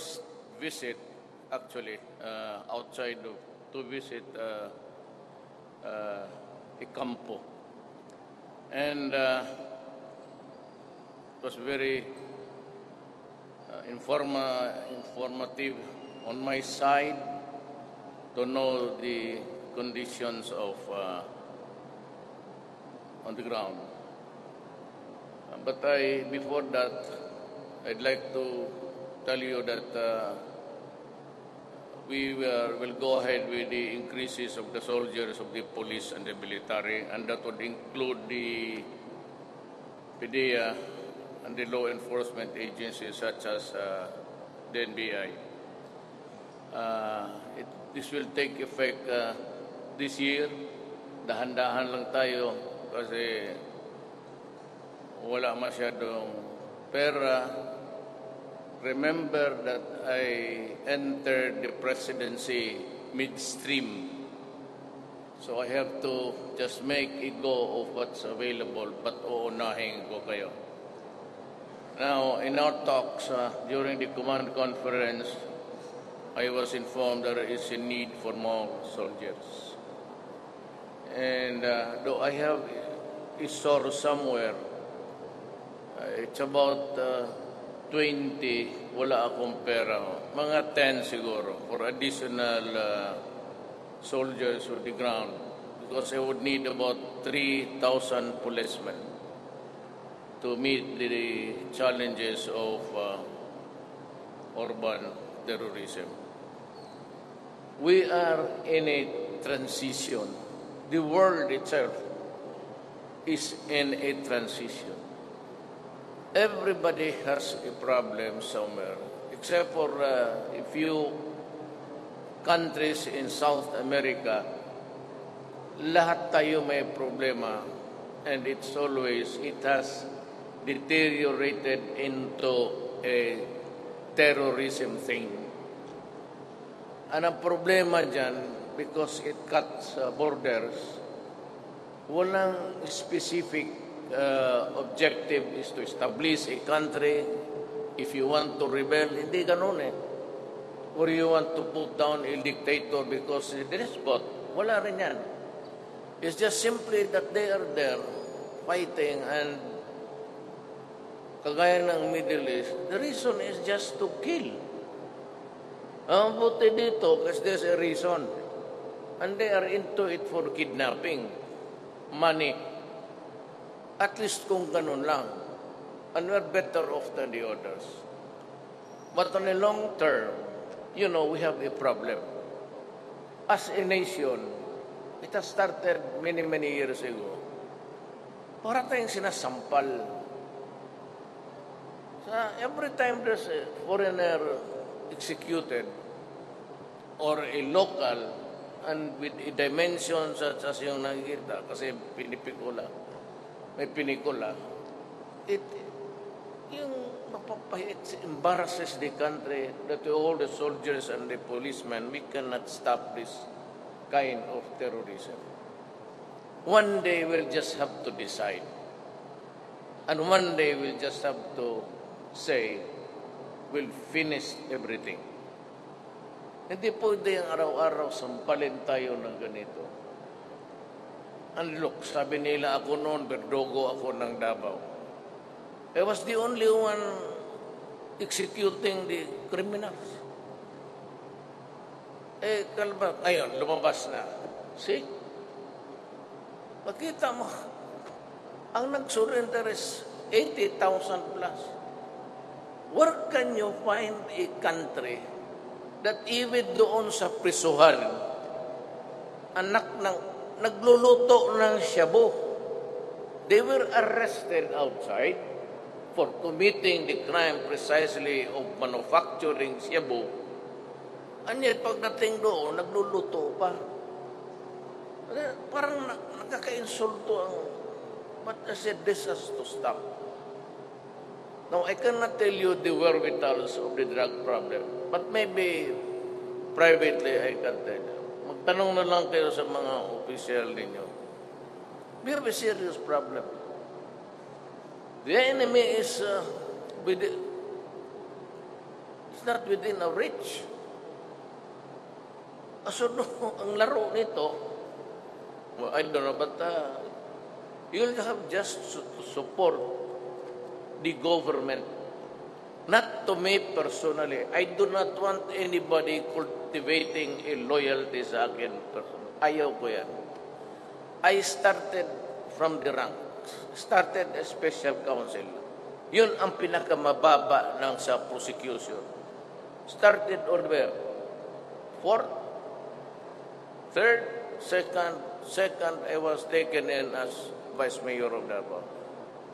first visit, actually, outside to visit a campo. And it was very informative on my side to know the conditions of on the ground. But before that, I'd like to tell you that we will go ahead with the increases of the soldiers of the police and the military, and that would include the PDEA and the law enforcement agencies such as the NBI. This will take effect this year. Dahan-dahan lang tayo kasi wala masyadong pera. Remember that I entered the presidency midstream. So I have to just make a go of what's available, but uunahin ko kayo. Now, in our talks during the command conference, I was informed there is a need for more soldiers. And though I have a source somewhere, it's about 20, wala akong pera. Mga 10 siguro for additional soldiers on the ground, because I would need about 3,000 policemen to meet the challenges of urban terrorism. We are in a transition. The world itself is in a transition. Everybody has a problem somewhere, except for a few countries in South America. Lahat tayo may problema, and it has deteriorated into a terrorism thing. And ang problema dyan, because it cuts borders, walang specific objective is to establish a country. If you want to rebel, hindi ganun eh. Or you want to put down a dictator because he's a despot, wala rin yan. It's just simply that they are there fighting, and kagaya ng Middle East, the reason is just to kill. Ang buti dito, because there's a reason. And they are into it for kidnapping, money. At least kung ganun lang. And we're better off than the others. But on a long term, we have a problem. As a nation, it has started many, many years ago. Para tayong sinasampal. So every time there's a foreigner executed or a local and with a dimension such as yung nakikita, kasi may pinikula, it embarrasses the country that all the soldiers and the policemen, we cannot stop this kind of terrorism. One day we'll just have to decide. And one day we'll just have to say, we'll finish everything. Hindi pwede ang araw-araw sampalin tayo ng ganito. And look, sabi nila ako noon, Berdogo ako ng Davao. I was the only one executing the criminals. Ngayon, lumabas na. See? Makita mo, ang nag-surrender is 80,000 plus. Where can you find a country that even doon sa prisuhan, anak ng nagluluto ng shabu, they were arrested outside for committing the crime precisely of manufacturing shabu. And yet, pagdating doon, nagluluto pa. Parang nakaka-insulto ang, but I said, this has to stop. Now, I cannot tell you the wherewithals of the drug problem, but maybe privately I can tell you. Magtanong na lang kayo sa mga opisyal ninyo. We have a serious problem. The enemy is It's not within our reach. So, no, ang laro nito, well, I don't know, but you'll have just to support the government. Not to me personally. I do not want anybody cultivating a loyalty sa akin personally. Ayaw ko yan. I started from the ranks. Started as special counsel. Yun ang pinakamababa ng sa prosecution. Started on where? Fourth, third, second, I was taken in as Vice Mayor of Davao.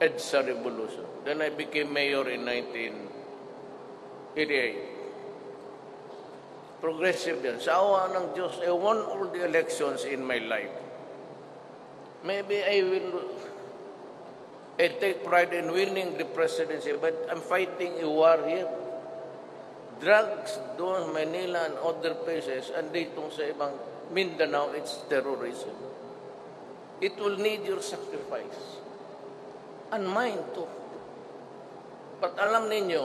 EDSA Revolution. Then I became mayor in 1988. Progressive din. Sa awa ng Diyos, I won all the elections in my life. Maybe I take pride in winning the presidency, but I'm fighting a war here. Drugs doon, Manila and other places, and dito sa ibang Mindanao, it's terrorism. It will need your sacrifice. And mine too. But alam ninyo,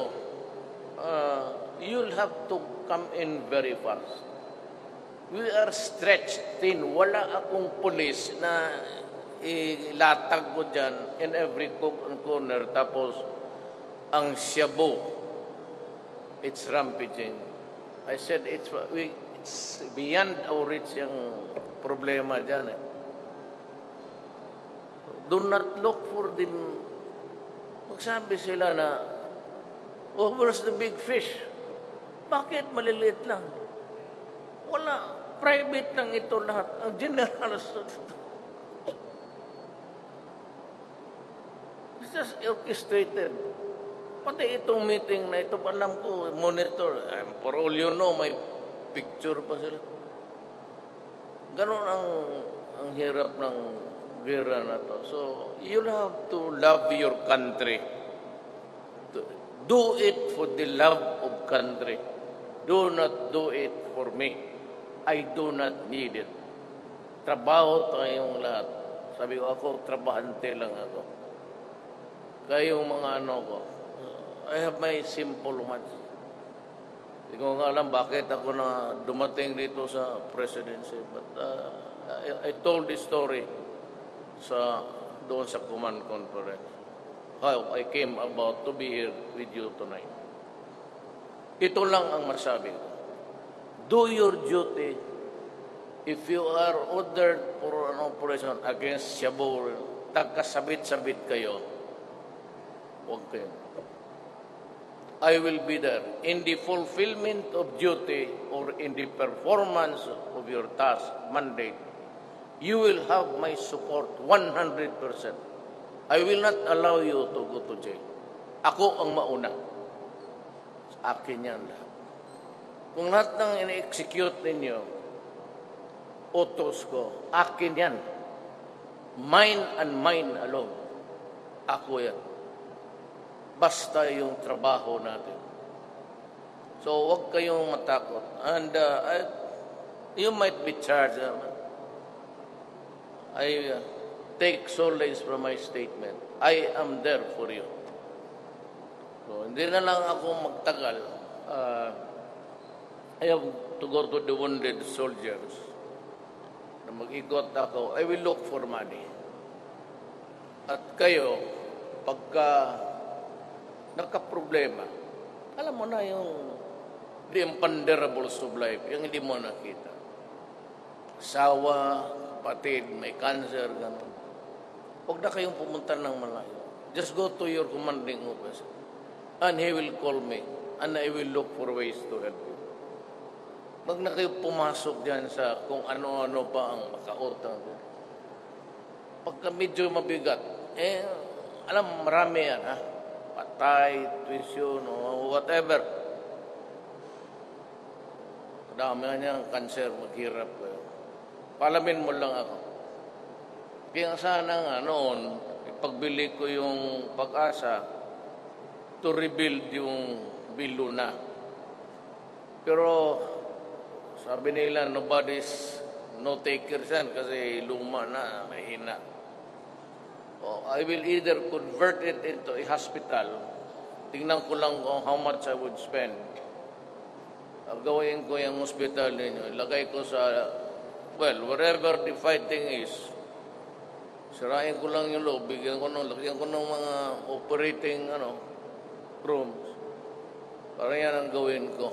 you'll have to come in very fast. We are stretched thin. Wala akong pulis na ilatag ko dyan in every corner. Tapos, ang Shabu, it's rampaging. I said, it's beyond our reach yung problema dyan. Do not look for the... Magsabi sila na, oh, where's the big fish? Bakit maliliit lang? Wala. Private lang ito lahat. Ang general... It's just orchestrated. Pati itong meeting na ito, alam ko, monitor. For all you know, may picture pa sila. Ganon ang hirap ng gera na to. So, you'll have to love your country. Do it for the love of country. Do not do it for me. I do not need it. Trabaho tayong lahat. Sabi ko, ako, trabahante lang ako. Kayong mga ano ko, I have my simple ones. Hindi ko nga alam bakit ako na dumating dito sa presidency. But I told this story doon sa command conference. How I came about to be here with you tonight. Ito lang ang masabi ko. Do your duty. If you are ordered for an operation against Shabu, tagkasabit-sabit kayo, huwag kayo. I will be there in the fulfillment of duty or in the performance of your task, mandate. You will have my support 100%. I will not allow you to go to jail. Ako ang mauna. Sa akin yan lahat. Kung lahat ng in-execute ninyo, utos ko, akin yan. Mine and mine alone. Ako yan. Basta yung trabaho natin. So, huwag kayong matakot. And you might be charged. I take solace from my statement. I am there for you. So, hindi na lang ako magtagal. I have to go to the wounded soldiers. Na mag-ikot ako, I will look for money. At kayo, pagka nakaproblema, alam mo na yung the imponderables of life, yung hindi mo nakita. Asawa, kapatid, may cancer, gano'n. Huwag na kayong pumunta ng malayo. Just go to your commanding officer. And he will call me. And I will look for ways to help you. Huwag na kayo pumasok dyan sa kung ano-ano pa ang makautang. Pagka medyo mabigat, alam, marami yan, ha? Patay, tuition, o whatever. Dami niya ang cancer, maghirap kayo. Palamin mo lang ako. Kaya sana nga noon, ipagbili ko yung Pag-asa to rebuild yung Biluna. Pero sabi nila, no takers yan kasi luma na, mahina. I will either convert it into a hospital. Tingnan ko lang kung how much I would spend. gawin ko yung hospital ninyo, ilagay ko sa, well, wherever the fighting is, sirain ko lang yung loob, lagyan ko ng mga operating rooms. Para yan ang gawin ko.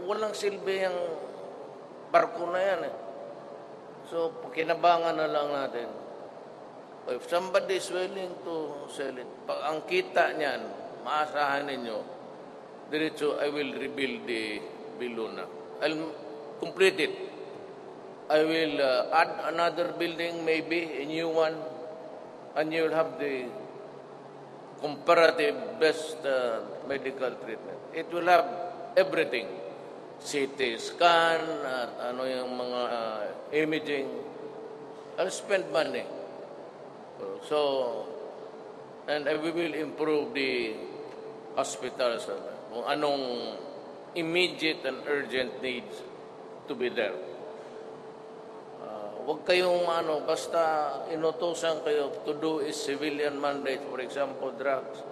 Walang silbi yung barko na yan eh. So, kinabangan na lang natin. If somebody is willing to sell it, pag ang kita niyan, maasahan ninyo, diretso, I will rebuild the Biluna. I'll complete it. I will add another building, maybe a new one, and you'll have the comparative best medical treatment. It will have everything. CT scan, yung mga imaging. I'll spend money. So, and we will improve the hospitals. Kung anong immediate and urgent needs to be there. Huwag kayong basta inutusan kayo to do is civilian mandate, for example, drugs.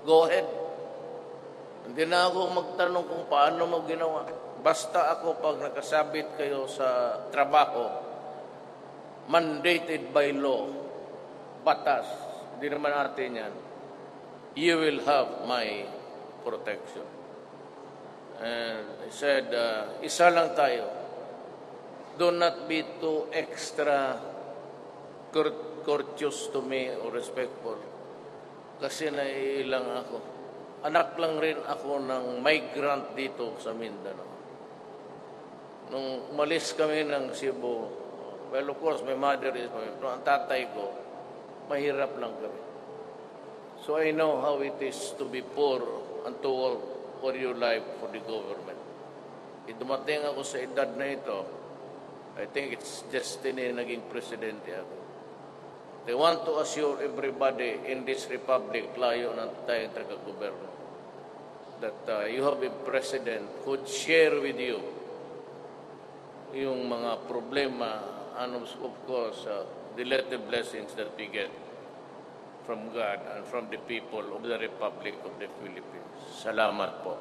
Go ahead. Hindi na ako magtanong kung paano mo ginawa. Basta ako pag nakasabit kayo sa trabaho, mandated by law, batas, hindi naman natin yan, you will have my protection. And I said, isa lang tayo. Do not be too extra courteous to me or respectful. Kasi naiilang ako. Anak lang rin ako ng migrant dito sa Mindanao. Nung umalis kami ng Cebu, well, of course, my mother is pero ang tatay ko, mahirap lang kami. So I know how it is to be poor and to work for your life for the government. Dumating ako sa edad na ito, I think it's destiny naging presidente ako. They want to assure everybody in this republic, layo ng tayong taga-goberno, that you have a president who would share with you yung mga problema and of course the little blessings that we get from God and from the people of the Republic of the Philippines. Salamat po.